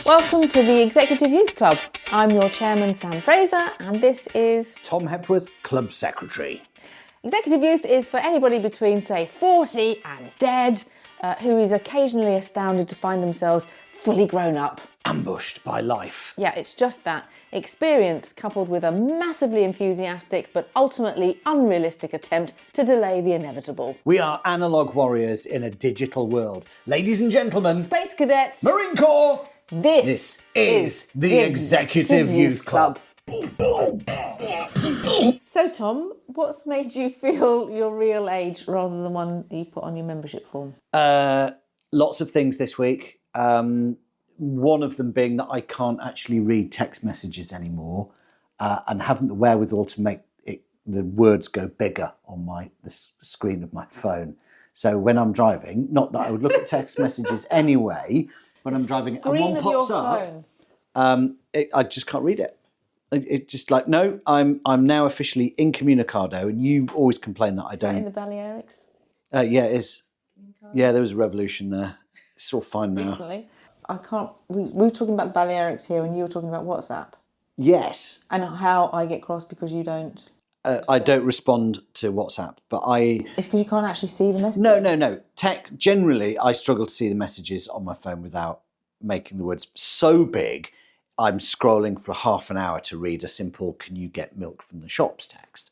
Welcome to the Executive Youth Club. I'm your chairman, Sam Fraser, and this is Tom Hepworth, Club Secretary. Executive Youth is for anybody between, say, 40 and dead, who is occasionally astounded to find themselves fully grown up. Ambushed by life. Yeah, it's just that. Experience coupled with a massively enthusiastic but ultimately unrealistic attempt to delay the inevitable. We are analogue warriors in a digital world. Ladies and gentlemen, Space Cadets, Marine Corps, this is the Executive Youth Club. So, Tom, what's made you feel your real age rather than the one that you put on your membership form? Lots of things this week. One of them being that I can't actually read text messages anymore and haven't the wherewithal to make the words go bigger on the screen of my phone. So when I'm driving, not that I would look at text messages anyway, when I'm driving and one pops up, I just can't read it. It's just like, no, I'm now officially incommunicado, and you always complain that I don't. Is that in the Balearics? Yeah, it is. Yeah, there was a revolution there. It's all fine now. Recently. We were talking about the Balearics here, and you were talking about WhatsApp. Yes. And how I get cross because you don't. I don't respond to WhatsApp, but It's because you can't actually see the messages. No. Generally, I struggle to see the messages on my phone without making the words so big. I'm scrolling for half an hour to read a simple "Can you get milk from the shops?" text.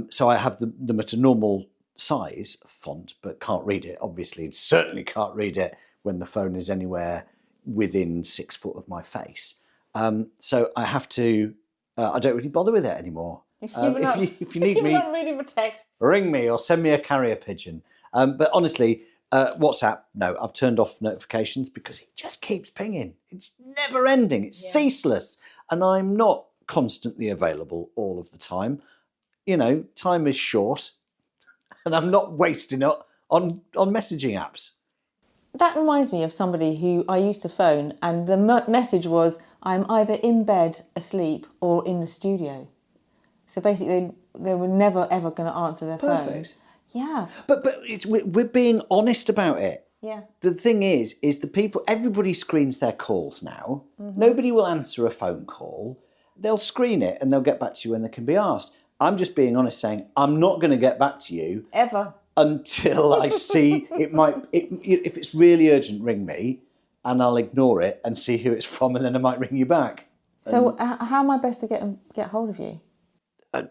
So I have them at a normal size font, but can't read it. Obviously, and certainly can't read it when the phone is anywhere within 6 foot of my face. So I have to. I don't really bother with it anymore. If you need me, not reading the text, ring me or send me a carrier pigeon. But honestly, WhatsApp, no, I've turned off notifications because it just keeps pinging. It's never ending. It's ceaseless. And I'm not constantly available all of the time. You know, time is short and I'm not wasting it on messaging apps. That reminds me of somebody who I used to phone, and the message was, I'm either in bed, asleep, or in the studio. So basically, they were never, ever going to answer their phone. Perfect. Yeah. But we're being honest about it. Yeah. The thing is everybody screens their calls now. Mm-hmm. Nobody will answer a phone call. They'll screen it and they'll get back to you when they can be asked. I'm just being honest, saying, I'm not going to get back to you. Ever. Until I see if it's really urgent, ring me, and I'll ignore it and see who it's from, and then I might ring you back. So how am I best to get hold of you?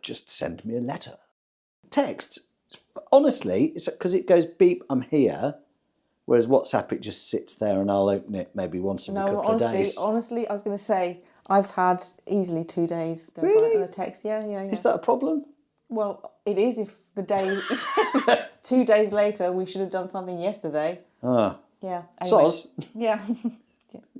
Just send me a letter. Text. Honestly, it's because it goes beep, I'm here, whereas WhatsApp, it just sits there and I'll open it maybe once every couple of days. Honestly, I was going to say, I've had easily 2 days go by on a text. Yeah. Is that a problem? Well, it is if the day, 2 days later, we should have done something yesterday. Ah. Yeah. Anyway. Soz. Yeah.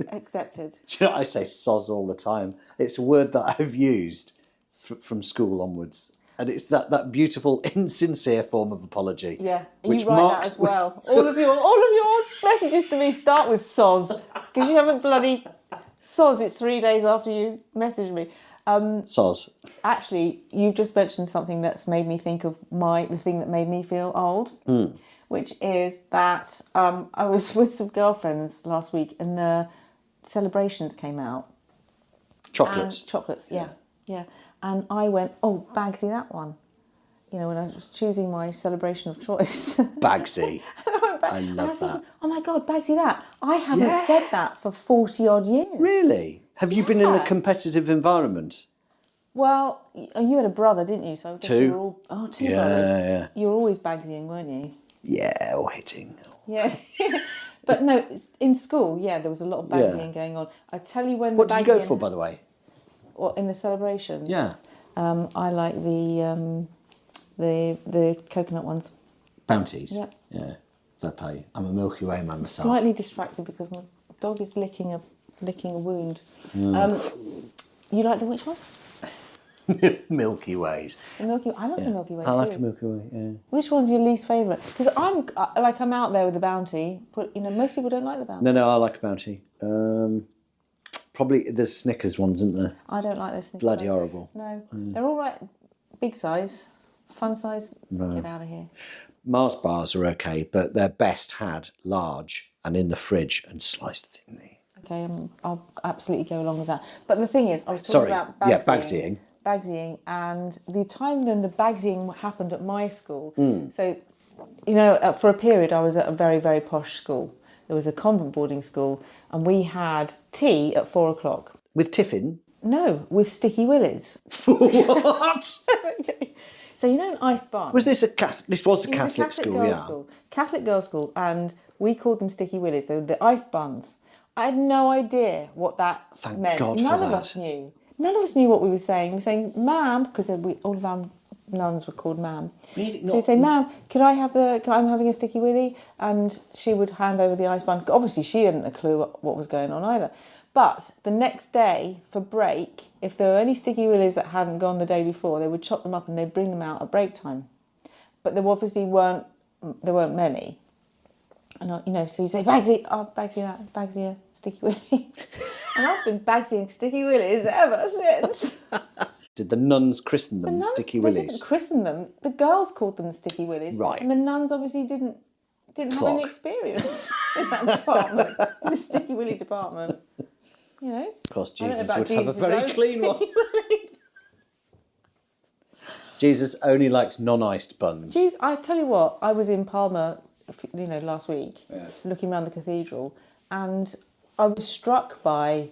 Accepted. Do you know, I say soz all the time. It's a word that I've used from school onwards. And it's that beautiful, insincere form of apology. Yeah, you write that as well. All of your messages to me start with soz, because you haven't bloody soz. It's 3 days after you messaged me. Soz. Actually, you've just mentioned something that's made me think of the thing that made me feel old, which is that I was with some girlfriends last week and the celebrations came out. Chocolates. Yeah. And I went, oh, Bagsy, that one. You know, when I was choosing my celebration of choice. Bagsy. I love and I was that. thinking, oh my God, Bagsy that. I haven't said that for 40 odd years. Really? Have you been in a competitive environment? Well, you had a brother, didn't you? So I guess you were all... two brothers. Yeah. You were always Bagsying, weren't you? Yeah, or hitting. Yeah. But no, in school, there was a lot of Bagsying going on. I tell you when What did you go for, by the way? What, in the celebrations? Yeah. I like the coconut ones. Bounties? Yep. Yeah. Fair play. I'm a Milky Way man myself. Slightly distracted because my dog is licking a wound. You like the which one? Milky Ways. The Milky Way. I love the Milky Way too. I like a Milky Way, yeah. Which one's your least favourite? Because I'm out there with the Bounty, but most people don't like the Bounty. No, I like a Bounty. Probably there's Snickers ones, isn't there? I don't like those Snickers. Bloody horrible. No, they're all right. Big size, fun size. No. Get out of here. Mars bars are okay, but they're best had large and in the fridge and sliced thinly. Okay, I'll absolutely go along with that. But the thing is, I was talking about bagsying. Bagsying, and the time then the bagsying happened at my school. So, for a period I was at a very, very posh school. It was a convent boarding school, and we had tea at 4:00. With tiffin? No, with sticky willies. What? Okay. So an iced bun. Was this This was a Catholic school, girls' school. Catholic girls' school, and we called them sticky willies. They were the iced buns. I had no idea what that meant. God None for of that. us knew. None of us knew what we were saying. We were saying, "Ma'am," because all of our nuns were called "Ma'am." Really? So we say, "Ma'am, I'm having a sticky willy," and she would hand over the iced bun. Obviously, she hadn't a clue what was going on either. But the next day, for break, if there were any sticky willies that hadn't gone the day before, they would chop them up and they'd bring them out at break time. But there obviously weren't many. And, so you say, Bagsy, Bagsy a sticky willy. And I've been Bagsying sticky willies ever since. Did the nuns christen them sticky willies? They didn't christen them. The girls called them sticky willies. Right. And the nuns obviously didn't have any experience in that department, the sticky willy department. Of course, Jesus would have a very clean one. Jesus only likes non-iced buns. I tell you what, I was in Palma, last week, looking around the cathedral, and I was struck by,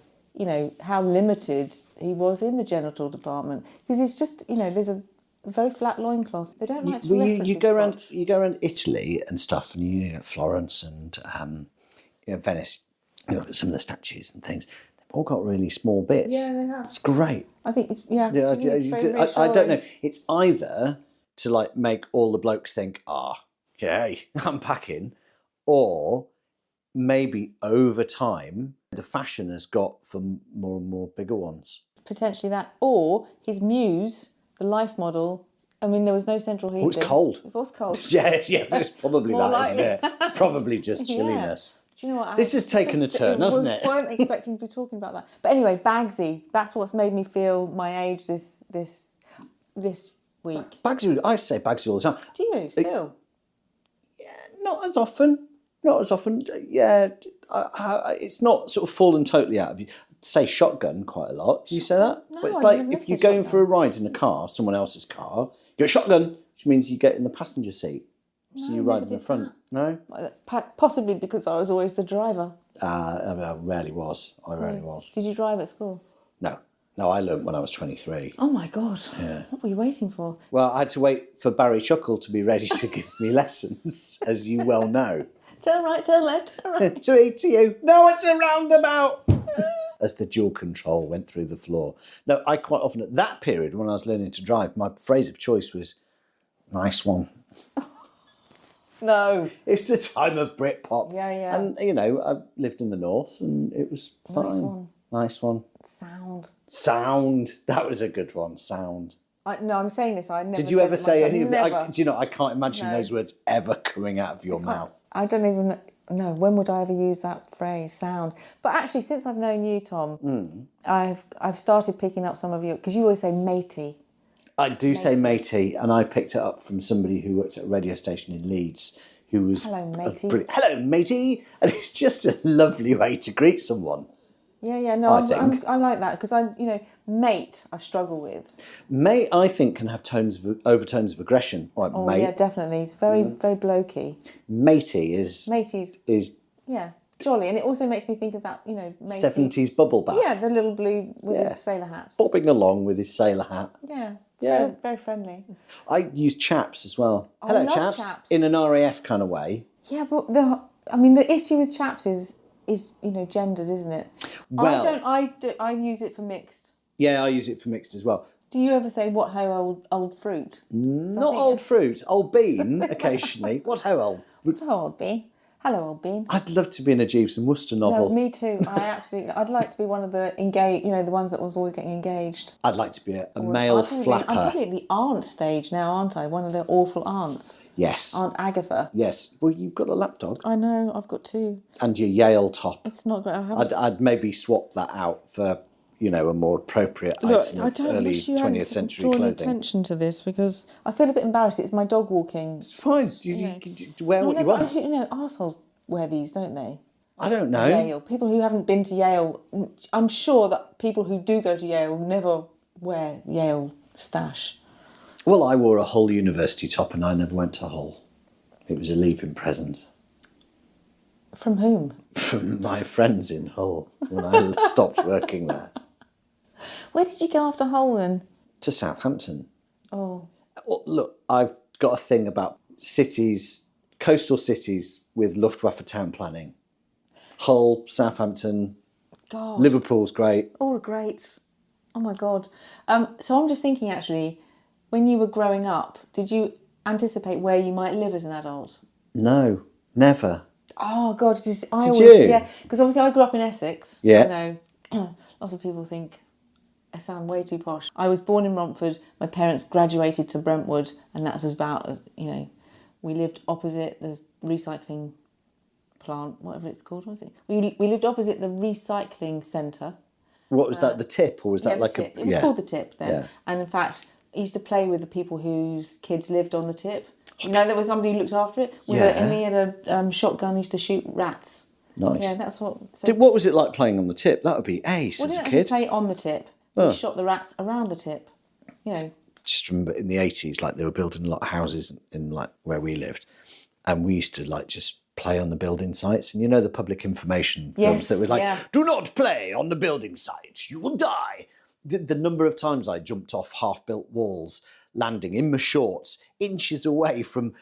how limited he was in the genital department, because he's just, there's a very flat loincloth. They don't like to lift. You go around Italy and stuff, and you get Florence and Venice. Some of the statues and things. All got really small bits. Yeah, they have. It's great. I think it's I don't know. It's either to make all the blokes think, yay, I'm packing, or maybe over time the fashion has got for more and more bigger ones. Potentially that, or his muse, the life model. I mean, there was no central heating. Oh, it's cold. It was cold. Yeah, it's probably that, likely. isn't it? It's probably just chilliness. Do you know what? This has taken a turn, hasn't it? I weren't expecting to be talking about that. But anyway, Bagsy, that's what's made me feel my age this week. Bagsy, I say Bagsy all the time. Do you still? Not as often. Yeah, it's not sort of fallen totally out of you. Say shotgun quite a lot. Do you say that? No, but it's I like never if said you're going shotgun. for a ride in a car, someone else's car, you go shotgun, which means you get in the passenger seat. So you ride in the front. No? Possibly because I was always the driver. I rarely was. Did you drive at school? No, I learnt when I was 23. Oh my God. Yeah. What were you waiting for? Well, I had to wait for Barry Chuckle to be ready to give me lessons, as you well know. Turn right, turn left, turn right. to you. No, it's a roundabout. As the dual control went through the floor. No, I quite often, at that period when I was learning to drive, my phrase of choice was, nice one. No. It's the time of Britpop. Yeah. And, I lived in the north and it was fine. Nice one. Sound. That was a good one. Sound. No, I'm saying this. I never. Did you ever say any of that? Never. I can't imagine those words ever coming out of your mouth. I don't even know. When would I ever use that phrase, sound? But actually, since I've known you, Tom, I've started picking up some of your, because you always say matey. I do say matey, and I picked it up from somebody who worked at a radio station in Leeds, who was hello, matey. Hello, matey, and it's just a lovely way to greet someone. Yeah. No, I like that because mate, I struggle with. Mate, I think, can have overtones of aggression. Like mate. Yeah, definitely. It's very, very blokey. Matey's jolly, and it also makes me think of that, matey. 70s bubble bath. Yeah, the little blue with his sailor hat. Bobbing along with his sailor hat. Yeah. Very, very friendly. I use chaps as well. Oh, Hello, I love chaps. In an RAF kind of way. Yeah, but the issue with chaps is gendered, isn't it? Well, I use it for mixed. Yeah, I use it for mixed as well. Do you ever say what ho old fruit? Not old fruit, old bean occasionally. What ho old? Hello, old bean. Hello, old bean. I'd love to be in a Jeeves and Worcester novel. No, me too. I'd like to be one of the engaged, the ones that was always getting engaged. I'd like to be a male flapper. I'm probably at the aunt stage now, aren't I? One of the awful aunts. Yes. Aunt Agatha. Yes. Well, you've got a lapdog. I know, I've got two. And your Yale top. It's not great. I'd maybe swap that out for, a more appropriate item of early 20th century clothing. Attention to this because I feel a bit embarrassed. It's my dog walking. It's fine. You wear what you want. Arseholes wear these, don't they? I don't know. Yale. People who haven't been to Yale, I'm sure that people who do go to Yale never wear Yale stash. Well, I wore a Hull University top and I never went to Hull. It was a leaving present. From whom? From my friends in Hull when I stopped working there. Where did you go after Hull then? To Southampton. Oh. Look, I've got a thing about cities, coastal cities with Luftwaffe town planning. Hull, Southampton, God. Liverpool's great. All the greats. Oh my God. So I'm just thinking actually, when you were growing up, did you anticipate where you might live as an adult? No, never. Oh God, because because obviously I grew up in Essex. Yeah. I know lots of people think I sound way too posh. I was born in Romford. My parents graduated to Brentwood, and that's about we lived opposite the recycling plant, whatever it's called. What was it? We lived opposite the recycling centre. What was that? The Tip, or was that like Tip. It was called the Tip then. Yeah. And in fact, I used to play with the people whose kids lived on the Tip. There was somebody who looked after it. And he had a shotgun, used to shoot rats. Nice. Yeah, that's what. So, What was it like playing on the Tip? That would be ace as a didn't kid. play on the Tip. We shot the rats around the Tip. Just remember in the 80s, like they were building a lot of houses in like where we lived, and we used to like just play on the building sites. And the public information films that were like, do not play on the building sites, you will die. The number of times I jumped off half-built walls, landing in my shorts, inches away from,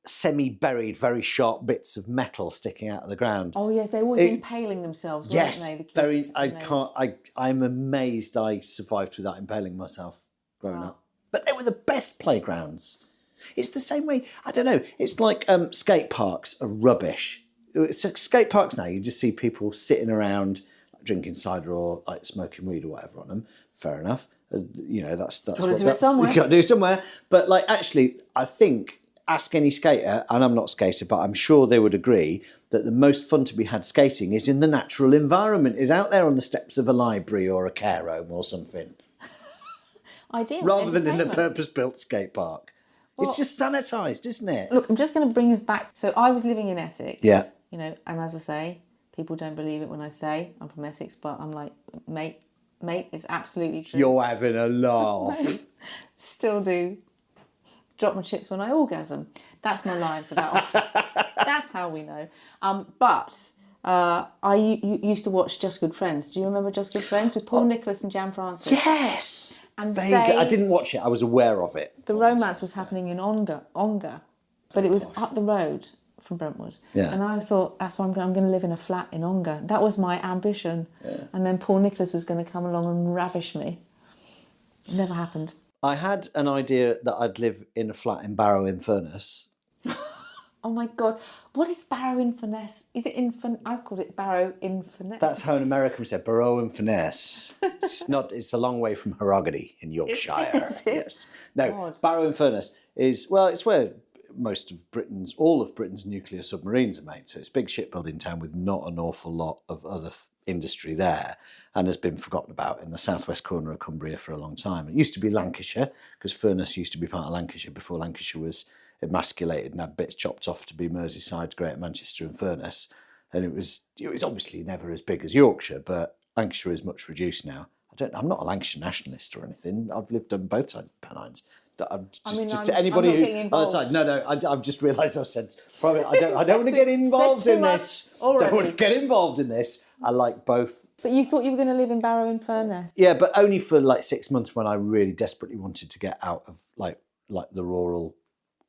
semi-buried, very sharp bits of metal sticking out of the ground. Oh yes, they're always impaling themselves, yes, weren't they? The kids, I'm amazed I survived without impaling myself growing up. But they were the best playgrounds. It's the same way, I don't know, it's like skate parks are rubbish. Skate parks now, you just see people sitting around drinking cider or like smoking weed or whatever on them. Fair enough. That's what you got to do somewhere. But like, actually, I think ask any skater, and I'm not a skater, but I'm sure they would agree that the most fun to be had skating is in the natural environment, is out there on the steps of a library or a care home or something. Ideal. Rather than in the purpose-built skate park. Well, it's just sanitised, isn't it? Look, I'm just going to bring us back. So I was living in Essex. Yeah. And as I say, people don't believe it when I say I'm from Essex, but I'm like, mate, it's absolutely true. You're having a laugh. Still do. Drop my chips when I orgasm. That's my line for that one. That's how we know. But I used to watch Just Good Friends. Do you remember Just Good Friends with Paul Nicholas and Jan Francis? Yes. And I didn't watch it. I was aware of it. The romance was happening in Ongar, but it was up the road from Brentwood. Yeah. And I thought, that's why I'm going to live in a flat in Ongar. That was my ambition. Yeah. And then Paul Nicholas was going to come along and ravish me. It never happened. I had an idea that I'd live in a flat in Barrow-in-Furness. Oh my God. What is Barrow-in-Furness? Is it I've called it Barrow-in-Furness. That's how an American said, Barrow-in-Furness. It's a long way from Harrogate in Yorkshire. Is it? Yes. No, God. Barrow-in-Furness is, it's where all of Britain's nuclear submarines are made. So it's a big shipbuilding town with not an awful lot of other industry there, and has been forgotten about in the southwest corner of Cumbria for a long time. It used to be Lancashire, because Furness used to be part of Lancashire before Lancashire was emasculated and had bits chopped off to be Merseyside, Greater Manchester and Furness. And it was obviously never as big as Yorkshire, but Lancashire is much reduced now. I'm not a Lancashire nationalist or anything. I've lived on both sides of the Pennines. To anybody who other side. No, I've just realised I've said probably I don't want to get involved in this. Don't want to get involved in this. I like both. But you thought you were going to live in Barrow-in-Furness? Yeah, but only for like 6 months when I really desperately wanted to get out of like the rural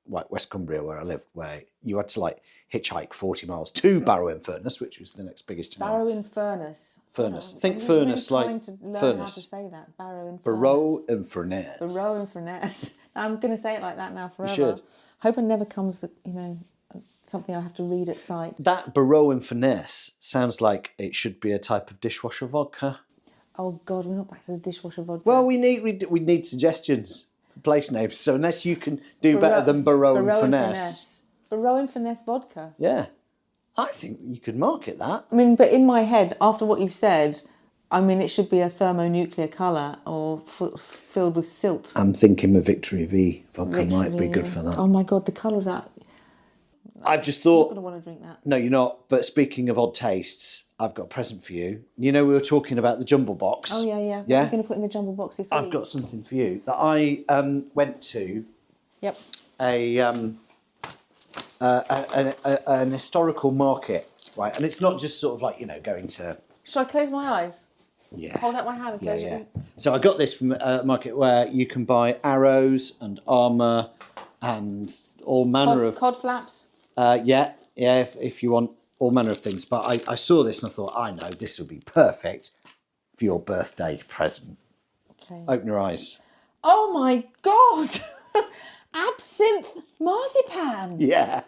West Cumbria where I lived, where you had to like hitchhike 40 miles to Barrow-in-Furness, which was the next biggest town. Barrow-in-Furness. Furnace. Think furnace really like trying to learn furnace. how to say that. Barrow-in-Furness. Barrow-in-Furness. Barrow-in-Furness. I'm going to say it like that now forever. You should. Hope it never comes, something I have to read at sight. That Barrow-in-Furness sounds like it should be a type of dishwasher vodka. Oh God, we're not back to the dishwasher vodka. Well, we need suggestions for place names. So unless you can do better than Barrow-in-Furness. Barrow-in-Furness vodka. Yeah. I think you could market that. I mean, but in my head, after what you've said, it should be a thermonuclear colour or filled with silt. I'm thinking a Victory V vodka might be good for that. Oh my God, the colour of that. I've just I'm not thought, going to want to drink that. no, you're not. But speaking of odd tastes, I've got a present for you. You know, we were talking about the Jumble Box. Oh, yeah, yeah. What Yeah? are you going to put in the Jumble Box this week? I've got something for you that I went to Yep. an historical market, right? And it's not just sort of like, you know, going to... Should I close my eyes? Yeah. Hold out my hand and close Yeah. it. So I got this from a market where you can buy arrows and armour and all manner of... Cod flaps? Yeah, if you want all manner of things. But I saw this and I thought, I know, this will be perfect for your birthday present. Okay. Open your eyes. Oh my God! Absinthe marzipan! Yeah.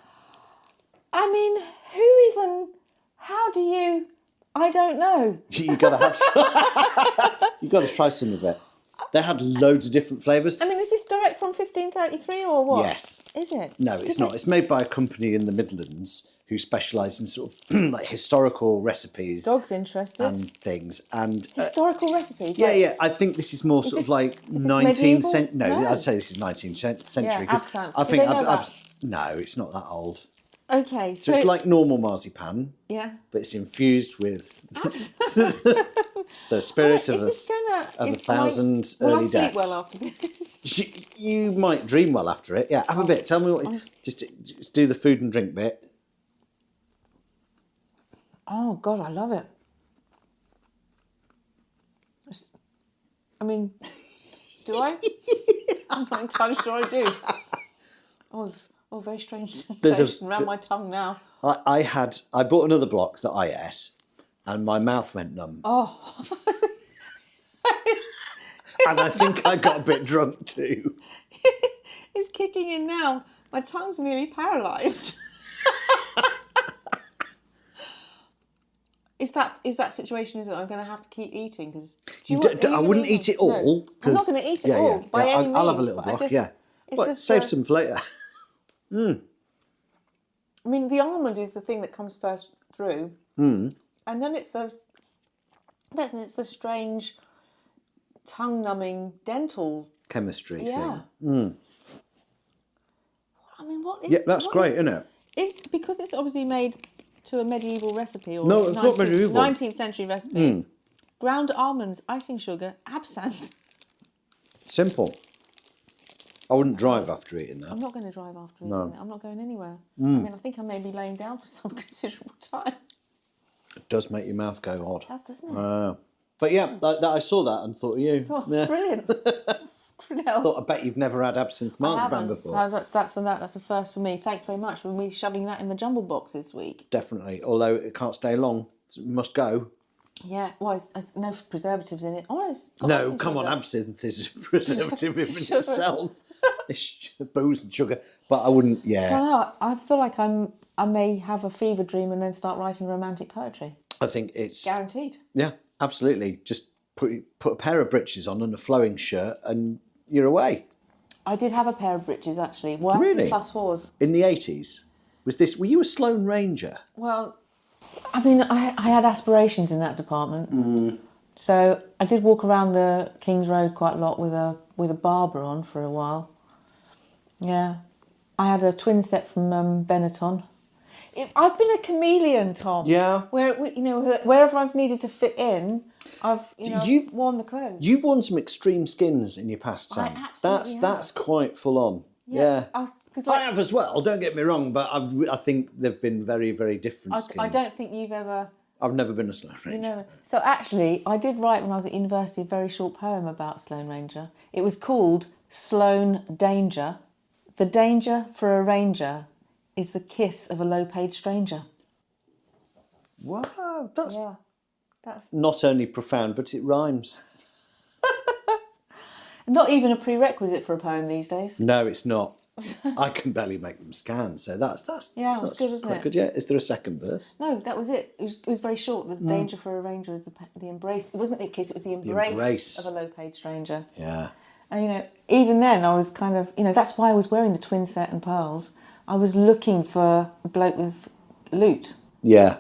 I mean, who even... How do you... I don't know. You got to have some. You got to try some of it. They had loads of different flavours. I mean, is this direct from 1533 or what? Yes. Is it? No, it's not. It's made by a company in the Midlands who specialise in sort of like historical recipes Dog's interested. and things. And Historical recipes? yeah, like- yeah. I think this is more sort this- of like is this 19th medieval? century. No, No. I'd say this is 19th century. Yeah, absinthe. I Did think they know that? no, it's not that old. Okay, So it's like normal marzipan, Yeah. but it's infused with the spirit of Is this gonna... a is thousand will I early sleep deaths. well after this? You might dream well after it. Yeah, have a bit. Tell me what. Just do the food and drink bit. Oh, God, I love it. I mean, do I? I'm not entirely sure I do. Oh, it's very strange sensation around my tongue now. I bought another block that I ate, and my mouth went numb. Oh, And I think I got a bit drunk too. it's kicking in now. My tongue's nearly paralysed. Is that situation? Is it? I'm going to have to keep eating because I wouldn't eat it all. I'm not going to eat it all by any means. I'll have a little but I block. just- Yeah, it's but just save the- some for later. I mean, the almond is the thing that comes first through, and then it's the strange, tongue-numbing dental. Chemistry Yeah. thing. I mean, what is? Yeah, that's what great, is- isn't it? It's because it's obviously made to a medieval recipe or No, it's not medieval. 19th century recipe. Ground almonds, icing sugar, absinthe. Simple. I wouldn't drive after eating that. I'm not going to drive after eating it. I'm not going anywhere. I mean, I think I may be laying down for some considerable time. It does make your mouth go odd. It does, doesn't it? But yeah, I saw that and thought of you. Oh, Yeah. brilliant. Thought, I bet you've never had absinthe marzipan before. That's a first for me. Thanks very much for me shoving that in the jumble box this week. Definitely. Although it can't stay long. It must go. Yeah, well, it's no preservatives in it. Oh, it's got No, icing come on, sugar. absinthe is a preservative in Sugar. itself. It's booze and sugar. But I wouldn't, yeah. So now I feel like I may have a fever dream and then start writing romantic poetry. I think it's, Guaranteed. yeah, absolutely. Just put a pair of breeches on and a flowing shirt and you're away. I did have a pair of breeches actually. Well, Really? +4s. In the 80s? Were you a Sloane Ranger? Well, I mean, I had aspirations in that department. So I did walk around the King's Road quite a lot with a Barber on for a while. Yeah. I had a twin set from Benetton. I've been a chameleon, Tom. Yeah. Wherever I've needed to fit in, I've worn the clothes. You've worn some extreme skins in your past, Sam. absolutely That's quite full on. Yeah. I have as well, don't get me wrong, but I think they've been very, very different skins. I don't think you've ever... I've never been a Sloane Ranger. So actually, I did write when I was at university a very short poem about Sloane Ranger. It was called Sloane Danger. The danger for a ranger is the kiss of a low-paid stranger. Wow, that's That's not only profound, but it rhymes. not even a prerequisite for a poem these days. No, it's not. I can barely make them scan, so that's Yeah, it's good, isn't quite it? good. Yeah, is there a second verse? No, that was it. It was very short. The danger for a ranger is the embrace. It wasn't the kiss, it was the embrace of a low-paid stranger. Yeah. And, even then I was kind of, that's why I was wearing the twin set and pearls. I was looking for a bloke with loot. Yeah.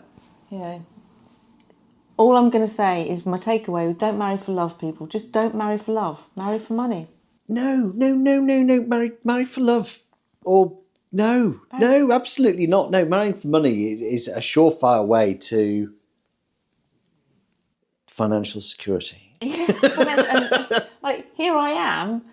All I'm going to say is my takeaway was don't marry for love, people. Just don't marry for love. Marry for money. No. Marry for love, or No, absolutely not. No, marrying for money is a surefire way to financial security. And, like, here I am.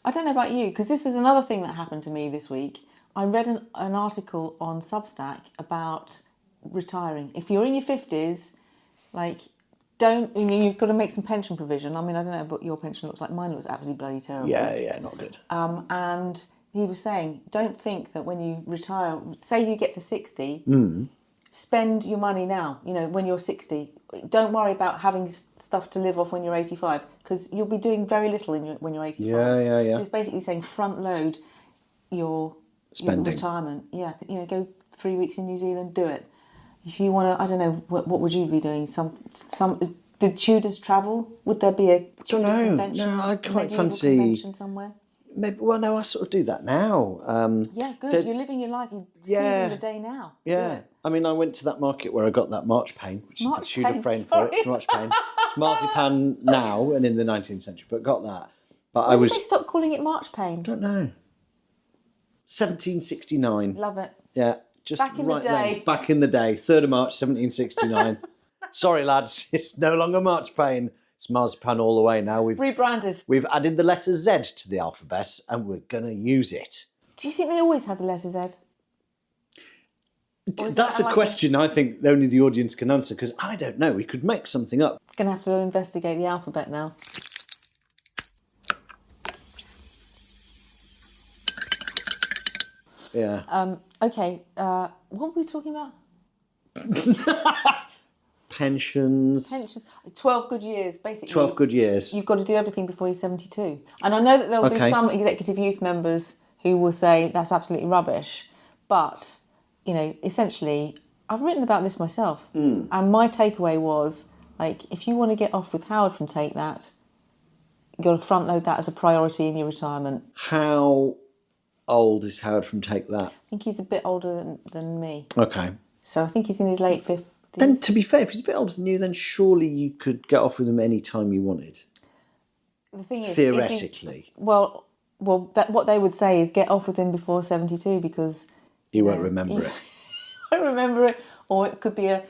I don't know about you, because this is another thing that happened to me this week. I read an article on Substack about retiring. If you're in your 50s, like, you've got to make some pension provision. I mean, I don't know what your pension looks like. Mine looks absolutely bloody terrible. Yeah, not good. And he was saying, don't think that when you retire, say you get to 60, spend your money now, when you're 60. Don't worry about having stuff to live off when you're 85, because you'll be doing very little when you're 85. Yeah. He was basically saying front load your retirement. Yeah, go 3 weeks in New Zealand, do it. If you want to, I don't know, what would you be doing? Did Tudors travel? Would there be a Tudor convention? No, I'd quite fancy convention somewhere. Maybe. Well, no, I sort of do that now. Yeah, good. You're living your life. You're seizing the day now. Yeah. Do it. I mean, I went to that market where I got that Marchpane, which is the Tudor frame sorry. for it. Marchpane. It's Marzipan now and in the 19th century, but got that. But Why did they stop calling it Marchpane? Don't know. 1769. Love it. Yeah. Just back in the day. Then, back in the day. 3rd of March, 1769. Sorry, lads. It's no longer Marchpane. It's Marzipan all the way now. We've rebranded. We've added the letter Z to the alphabet and we're going to use it. Do you think they always had the letter Z? That's a question I think only the audience can answer, because I don't know. We could make something up. Going to have to investigate the alphabet now. Yeah. Okay. What were we talking about? Pensions. 12 good years, basically. 12 good years. You've got to do everything before you're 72. And I know that there will be some executive youth members who will say that's absolutely rubbish. But, essentially, I've written about this myself. And my takeaway was, like, if you want to get off with Howard from Take That, you've got to front load that as a priority in your retirement. How old is Howard from Take That? I think he's a bit older than me. Okay. So I think he's in his late 50s. Then, to be fair, if he's a bit older than you, then surely you could get off with him any time you wanted. The thing is, theoretically. What they would say is get off with him before 72, because he won't remember it. Won't remember it, or it could be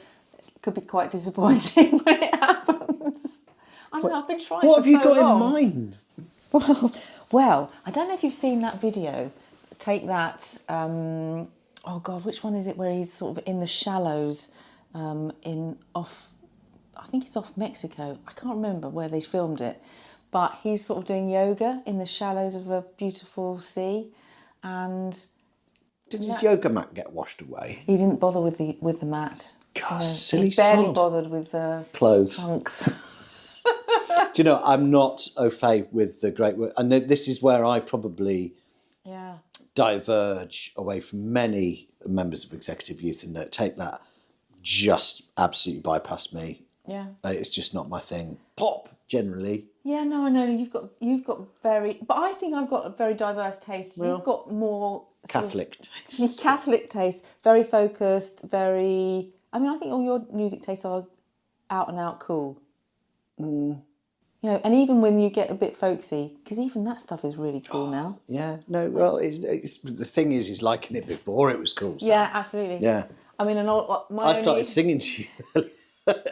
quite disappointing when it happens. I don't know. I've been trying. What have you got long. in mind? Well, I don't know if you've seen that video. Take That. Oh God, which one is it? Where he's sort of in the shallows, I think it's off Mexico. I can't remember where they filmed it, but he's sort of doing yoga in the shallows of a beautiful sea, and did his yoga mat get washed away? He didn't bother with the mat. God, silly he barely sod. bothered with the clothes. Trunks. Do you know, I'm not au fait with the great work. And this is where I probably diverge away from many members of Executive Youth, in that Take That just absolutely bypassed me. Yeah. It's just not my thing. Pop, generally. Yeah, no, I know. You've got very... But I think I've got a very diverse taste. Well, you've got more... Catholic taste. Catholic taste. Very focused, very... I mean, I think all your music tastes are out and out cool. And even when you get a bit folksy, because even that stuff is really cool now. Yeah, no, well, it's the thing is liking it before it was cool. So. Yeah, absolutely. Yeah. I mean, I started singing to you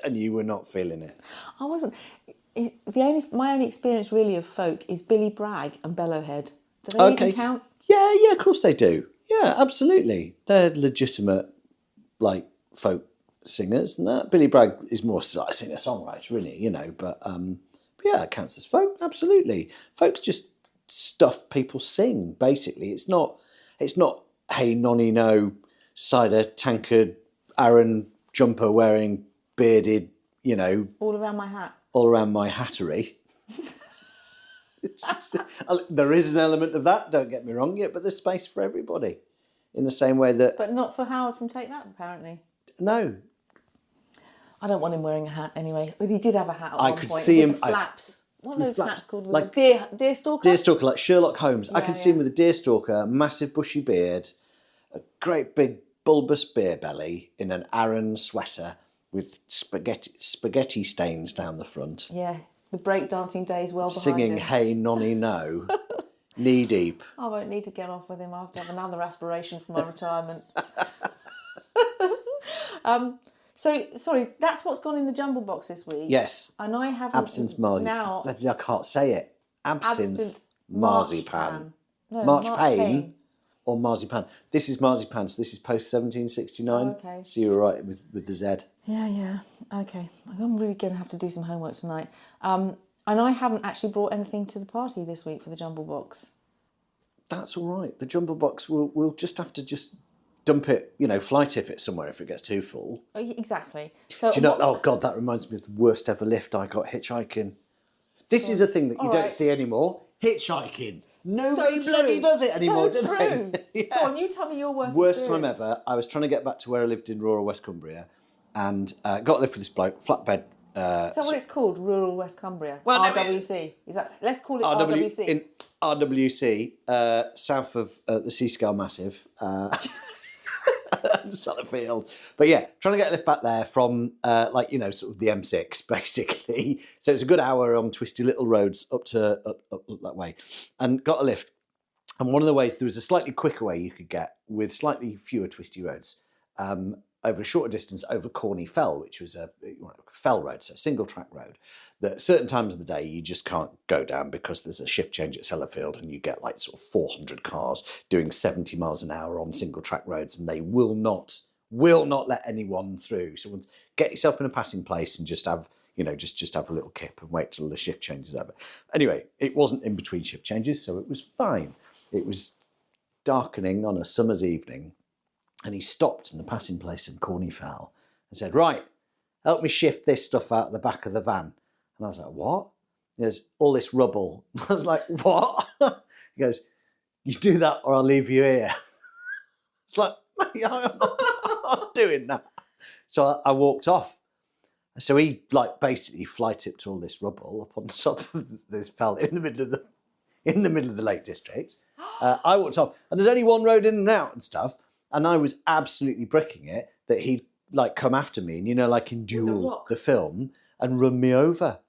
and you were not feeling it. I wasn't. My only experience really of folk is Billy Bragg and Bellowhead. Do they even count? Yeah, of course they do. Yeah, absolutely. They're legitimate, folk singers and that. Billy Bragg is more like a singer-songwriter, really, but yeah, it counts as folk, absolutely. Folk's just stuff people sing, basically. It's not hey, nonny, no, cider, tankard, Aaron jumper wearing, bearded, all around my hat. All around my hattery. There is an element of that, don't get me wrong, but there's space for everybody. In the same way that... But not for Howard from Take That, apparently. No. I don't want him wearing a hat anyway. But he did have a hat at I one could point. see with him... the flaps. What are those hats called? Like deer stalker? Deer stalker, like Sherlock Holmes. I Yeah, could see him with a deer stalker, massive bushy beard, a great big bulbous beer belly in an Aran sweater with spaghetti stains down the front. Yeah, the breakdancing days well behind singing him. Hey Nonny No. Knee deep. I won't need to get off with him. I'll have to have another aspiration for my retirement. So, sorry, that's what's gone in the Jumble Box this week. Yes. And I haven't... Absinthe marzipan. Now... I can't say it. Absinthe marzipan. No, Marchpane or marzipan. This is marzipan, so this is post 1769. Oh, okay. So you were right with the Z. Yeah. Okay. I'm really going to have to do some homework tonight. And I haven't actually brought anything to the party this week for the Jumble Box. That's all right. The Jumble Box, we'll just have to dump it, fly tip it somewhere if it gets too full. Exactly. So do you know? Oh God, that reminds me of the worst ever lift I got hitchhiking. This is a thing that you don't see anymore. Hitchhiking. Nobody bloody does it anymore, do they? Yeah. Go on, you tell me your worst time ever. I was trying to get back to where I lived in rural West Cumbria, and got to live with this bloke, flatbed. Is that what it's called? Rural West Cumbria. Well, RWC. Let's call it RWC. In RWC, south of the Seascale Massive. Sutterfield. But yeah, trying to get a lift back there from sort of the M6 basically. So it's a good hour on twisty little roads up that way, and got a lift. And one of the ways, there was a slightly quicker way you could get with slightly fewer twisty roads over a shorter distance over Corney Fell, which was a fell road, so a single track road that at certain times of the day you just can't go down because there's a shift change at Sellafield and you get like sort of 400 cars doing 70 miles an hour on single track roads, and they will not let anyone through. So once, get yourself in a passing place and just have just have a little kip and wait till the shift change is over. Anyway, it wasn't in between shift changes, so it was fine. It was darkening on a summer's evening, and he stopped in the passing place in Corney Fell and said, "Right, help me shift this stuff out the back of the van." And I was like, "What?" He goes, "All this rubble." I was like, "What?" He goes, "You do that or I'll leave you here." It's like, "Mate, I'm not doing that." So I walked off. So he basically fly tipped all this rubble up on the top of this fell in the middle of the Lake District. I walked off, and there's only one road in and out and stuff. And I was absolutely bricking it that he'd come after me and, in Duel, the film, and run me over.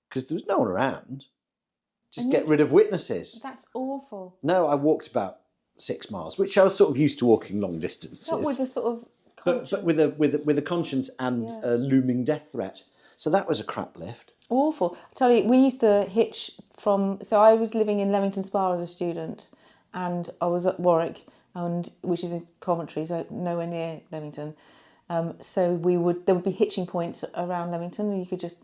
Because there was no one around. Just get rid of witnesses. That's awful. No, I walked about 6 miles, which I was sort of used to walking long distances. Not with a sort of conscience. But with a conscience and a looming death threat. So that was a crap lift. Awful. I tell you, we used to hitch so I was living in Leamington Spa as a student, and I was at Warwick, which is in Coventry, so nowhere near Leamington. So there would be hitching points around Leamington, and you could just,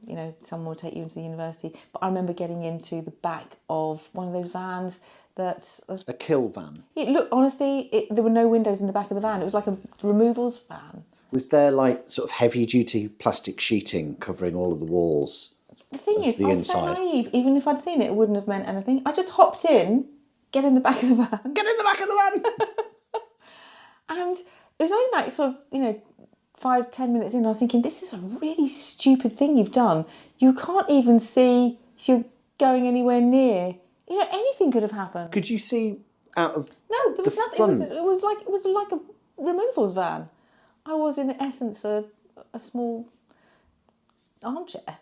someone would take you into the university. But I remember getting into the back of one of those vans that's... A kill van? Honestly, there were no windows in the back of the van. It was like a removals van. Was there sort of heavy-duty plastic sheeting covering all of the walls? The thing is, I was so naive. Even if I'd seen it, it wouldn't have meant anything. I just hopped in, get in the back of the van. Get in the back of the van! And it was only sort of, 5-10 minutes in, I was thinking, this is a really stupid thing you've done. You can't even see if you're going anywhere near. Anything could have happened. Could you see out of No, there was the nothing. front? It was like a removals van. I was in essence a small armchair.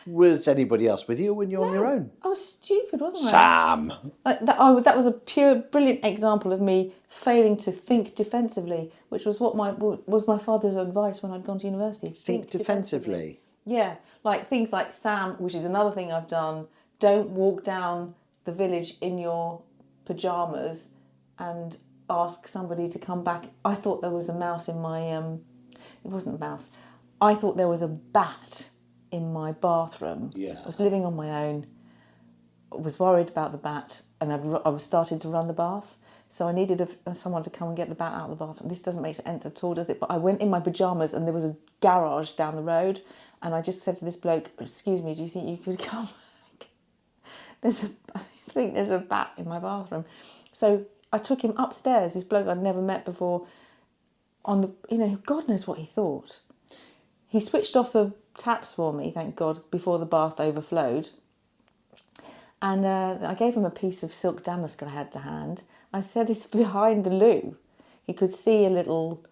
Was anybody else with you when you're on your own? I was stupid, wasn't I? Sam! That was a brilliant example of me failing to think defensively, which was what was my father's advice when I'd gone to university. Think defensively? Yeah, things like, Sam, which is another thing I've done, don't walk down the village in your pyjamas and ask somebody to come back. I thought there was a mouse in my... it wasn't a mouse. I thought there was a bat in my bathroom. Yeah. I was living on my own. I was worried about the bat, and I was starting to run the bath. So I needed someone to come and get the bat out of the bathroom. This doesn't make sense at all, does it? But I went in my pyjamas, and there was a garage down the road, and I just said to this bloke, "Excuse me, do you think you could come back? I think there's a bat in my bathroom." So I took him upstairs, this bloke I'd never met before, God knows what he thought. He switched off the taps for me, thank God, before the bath overflowed. And I gave him a piece of silk damask I had to hand. I said, "It's behind the loo." He could see a little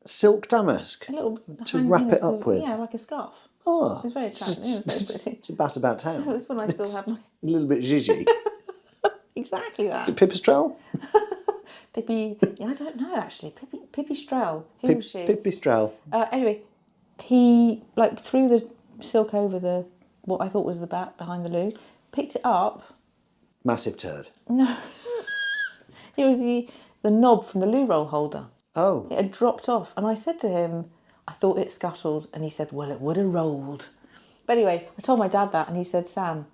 Silk damask. A little To wrap it up with. Yeah, like a scarf. Oh, It was very attractive. Yeah, it was very pretty. it's a bat about It town. was when I still had my... A little bit zhizhy. Exactly that. Is it Pipistrel? Pippi... Yeah, I don't know, actually. Pippi Strel. Who was she? Pipistrel. Anyway, he, like, threw the silk over what I thought was the bat behind the loo, picked it up. Massive turd. No. It was the knob from the loo roll holder. Oh. It had dropped off. And I said to him, I thought it scuttled. And he said, well, it would have rolled. But anyway, I told my dad that, and he said, Sam,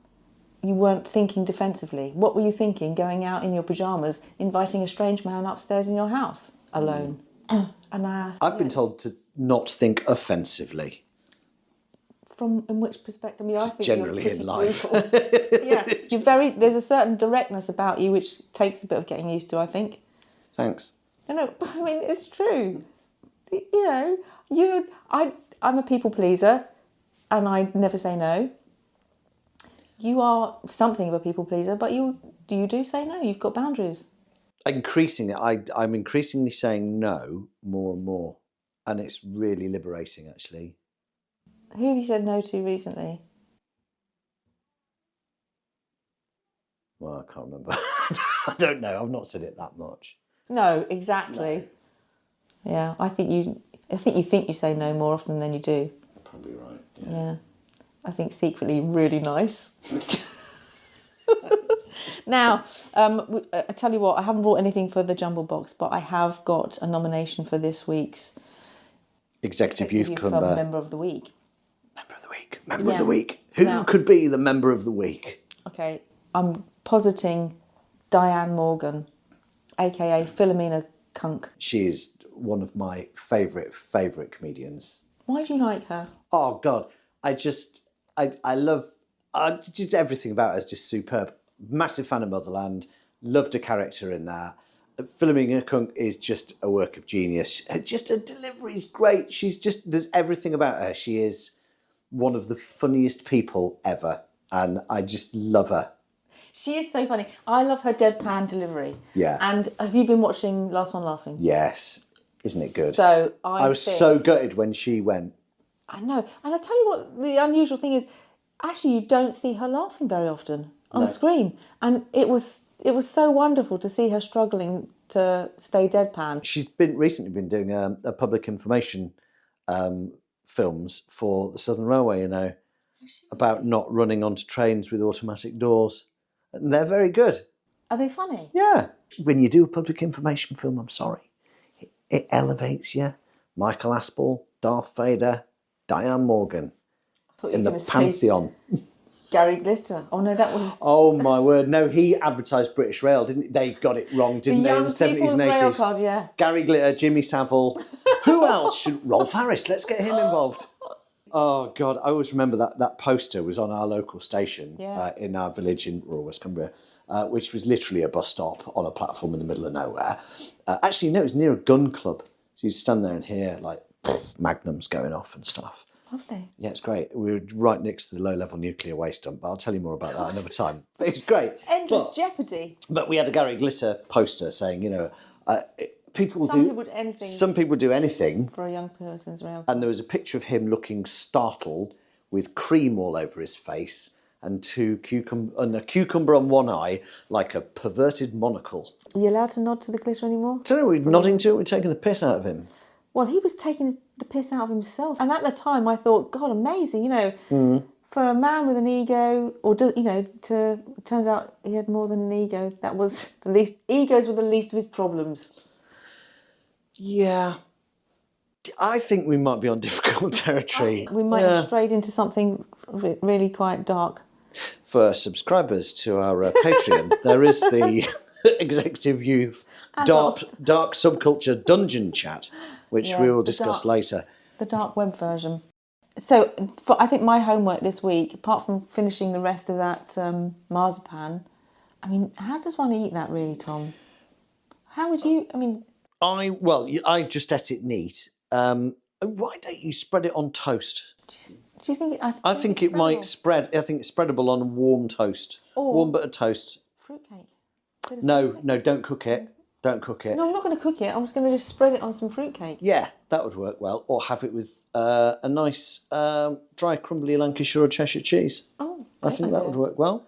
you weren't thinking defensively. What were you thinking going out in your pyjamas, inviting a strange man upstairs in your house alone? And I've been told to not think offensively. In which perspective? I mean, Just I think generally you're in life. Yeah, there's a certain directness about you which takes a bit of getting used to, I think. Thanks. No, I mean, it's true. You know, I'm a people pleaser, and I never say no. You are something of a people pleaser, but you do say no. You've got boundaries. I'm increasingly saying no more and more, and it's really liberating, actually. Who have you said no to recently? Well, I can't remember. I don't know. I've not said it that much. No, exactly. No. Yeah, I think you think you say no more often than you do. Probably right. Yeah. I think secretly really nice. Now, I tell you what, I haven't brought anything for the Jumble Box, but I have got a nomination for this week's Executive Youth Club Member of the Week. Member of the Week. Who could be the Member of the Week? Okay, I'm positing Diane Morgan, aka Philomena Kunk. She is one of my favourite comedians. Why do you like her? Oh God, I love just everything about her is just superb. Massive fan of Motherland. Loved her character in that. Philomena Kunk is just a work of genius. Just her delivery is great. There's everything about her. She is one of the funniest people ever, and I just love her. She is so funny. I love her deadpan delivery. Yeah. And have you been watching Last One Laughing? Yes. Isn't it good? So I was so gutted when she went. I know. And I tell you what, the unusual thing is, actually, you don't see her laughing very often on screen. And it was so wonderful to see her struggling to stay deadpan. She's recently been doing a public information films for the Southern Railway, about not running onto trains with automatic doors. And they're very good. Are they funny? Yeah. When you do a public information film, I'm sorry, it elevates you. Michael Aspel, Darth Vader, Diane Morgan in the pantheon. Gary Glitter. Oh no, that was... Oh my word. No, he advertised British Rail, didn't he? They got it wrong, didn't they, in the 70s and 80s? Rail card, yeah. Gary Glitter, Jimmy Savile. Who else should... Rolf Harris, let's get him involved. Oh God, I always remember that poster was on our local station in our village in rural West Cumbria, which was literally a bus stop on a platform in the middle of nowhere. Actually, no, it was near a gun club. So you'd stand there and hear like magnums going off and stuff. Lovely. Yeah, it's great. We were right next to the low-level nuclear waste dump, but I'll tell you more about that another time. But it's great. Endless jeopardy. But we had a Gary Glitter poster saying, some people do anything for a young person's rail. And there was a picture of him looking startled with cream all over his face and a cucumber on one eye like a perverted monocle. Are you allowed to nod to the glitter anymore? I don't know, we're nodding to it, we're taking the piss out of him. Well, he was taking the piss out of himself. And at the time I thought, God, amazing, for a man with an ego, turns out he had more than an ego. That was the least, egos were the least of his problems. Yeah. I think we might be on difficult territory. We might have strayed into something really quite dark. For subscribers to our Patreon, there is the Executive Youth dark subculture dungeon chat, which we will discuss later. The dark web version. So I think my homework this week, apart from finishing the rest of that marzipan, I mean, how does one eat that really, Tom? How would you, I just ate it neat. Why don't you spread it on toast? Do you think? I think it might spread. I think it's spreadable on warm toast, warm buttered toast. Fruitcake. No, don't cook it. Don't cook it. No, I'm not going to cook it. I'm just going to just spread it on some fruitcake. Yeah, that would work well. Or have it with a nice dry crumbly Lancashire or Cheshire cheese. Oh, I think that would work well.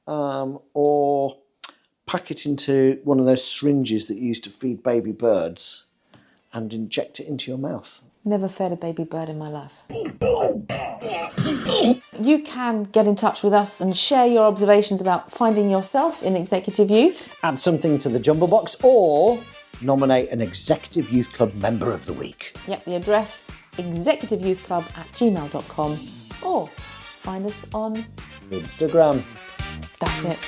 Or pack it into one of those syringes that you used to feed baby birds and inject it into your mouth. Never fed a baby bird in my life. You can get in touch with us and share your observations about finding yourself in executive youth. Add something to the Jumble Box or nominate an Executive Youth Club Member of the Week. Yep, the address executiveyouthclub@gmail.com or find us on Instagram. That's it.